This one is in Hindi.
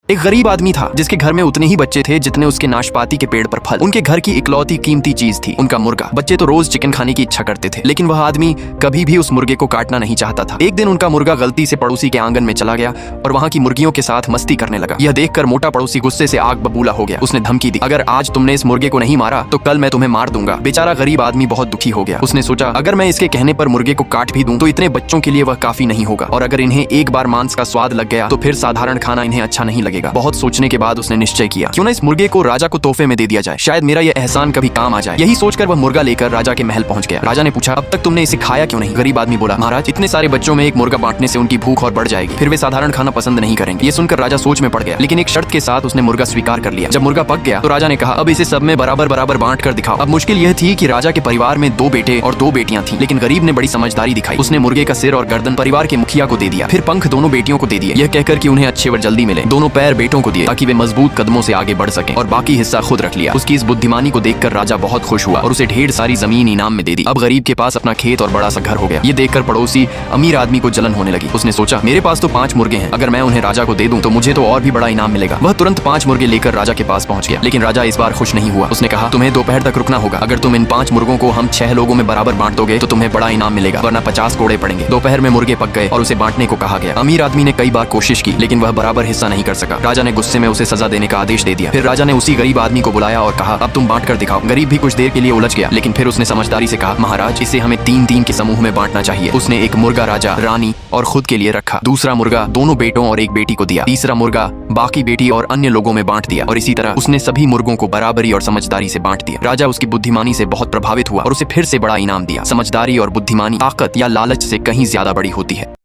एक गरीब आदमी था जिसके घर में उतने ही बच्चे थे जितने उसके नाशपाती के पेड़ पर फल। उनके घर की इकलौती कीमती चीज थी उनका मुर्गा। बच्चे तो रोज चिकन खाने की इच्छा करते थे, लेकिन वह आदमी कभी भी उस मुर्गे को काटना नहीं चाहता था। एक दिन उनका मुर्गा गलती से पड़ोसी के आंगन में चला गया और वहाँ की मुर्गियों के साथ मस्ती करने लगा। यह देखकर मोटा पड़ोसी गुस्से से आग बबूला हो गया। उसने धमकी दी, अगर आज तुमने इस मुर्गे को नहीं मारा तो कल मैं तुम्हें मार दूंगा। बेचारा गरीब आदमी बहुत दुखी हो गया। उसने सोचा, अगर मैं इसके कहने पर मुर्गे को काट भी दूं तो इतने बच्चों के लिए वह काफी नहीं होगा, और अगर इन्हें एक बार मांस का स्वाद लग गया तो फिर साधारण खाना इन्हें अच्छा नहीं लगेगा। बहुत सोचने के बाद उसने निश्चय किया, क्यों ना इस मुर्गे को राजा को तोहफे में दे दिया जाए, शायद मेरा यह एहसान कभी काम आ जाए। यही सोचकर वह मुर्गा लेकर राजा के महल पहुंच गया। राजा ने पूछा, अब तक तुमने इसे खाया क्यों नहीं? गरीब आदमी बोला, महाराज, इतने सारे बच्चों में एक मुर्गा बांटने से उनकी भूख और बढ़ जाएगी, फिर वे साधारण खाना पसंद नहीं करेंगे। ये सुनकर राजा सोच में पड़ गया, लेकिन एक शर्त के साथ उसने मुर्गा स्वीकार कर लिया। जब मुर्गा पक गया तो राजा ने कहा, अब इसे सब में बराबर बराबर बांट कर दिखाओ। अब मुश्किल यह थी कि राजा के परिवार में 2 बेटे और 2 बेटियां थीं, लेकिन गरीब ने बड़ी समझदारी दिखाई। उसने मुर्गे का सिर और गर्दन परिवार के मुखिया को दे दिया, फिर पंख दोनों बेटियों को दे दिए, यह कहकर कि उन्हें अच्छे व जल्दी मिले। दोनों पैर बेटों को दिए ताकि वे मजबूत कदमों से आगे बढ़ सकें, और बाकी हिस्सा खुद रख लिया। उसकी इस बुद्धिमानी को देखकर राजा बहुत खुश हुआ और उसे ढेर सारी जमीन इनाम में दे दी। अब गरीब के पास अपना खेत और बड़ा सा घर हो गया। ये देखकर पड़ोसी अमीर आदमी को जलन होने लगी। उसने सोचा, मेरे पास तो 5 मुर्गे हैं, अगर मैं उन्हें राजा को दे दूं तो मुझे तो और भी बड़ा इनाम मिलेगा। वह तुरंत 5 मुर्गे लेकर राजा के पास पहुंच गया, लेकिन राजा इस बार खुश नहीं हुआ। उसने कहा, तुम्हें दोपहर तक रुकना होगा। अगर तुम इन 5 मुर्गों को हम 6 लोगों में बराबर बांट दोगे तो तुम्हें बड़ा इनाम मिलेगा, वरना 50 कोड़े पड़ेंगे। दोपहर में मुर्गे पक गए और उसे बांटने को कहा गया। अमीर आदमी ने कई बार कोशिश की, लेकिन वह बराबर हिस्सा नहीं कर सका। राजा ने गुस्से में उसे सजा देने का आदेश दे दिया। फिर राजा ने उसी गरीब आदमी को बुलाया और कहा, अब तुम बांट कर दिखाओ। गरीब भी कुछ देर के लिए उलझ गया, लेकिन फिर उसने समझदारी से कहा, महाराज, इसे हमें 3-3 के समूह में बांटना चाहिए। उसने एक मुर्गा राजा, रानी और खुद के लिए रखा, दूसरा मुर्गा दोनों बेटों और एक बेटी को दिया, तीसरा मुर्गा बाकी बेटी और अन्य लोगों में बांट दिया, और इसी तरह उसने सभी मुर्गों को बराबरी और समझदारी से बांट दिया। राजा उसकी बुद्धिमानी से बहुत प्रभावित हुआ और उसे फिर से बड़ा इनाम दिया। समझदारी और बुद्धिमानी ताकत या लालच से कहीं ज्यादा बड़ी होती है।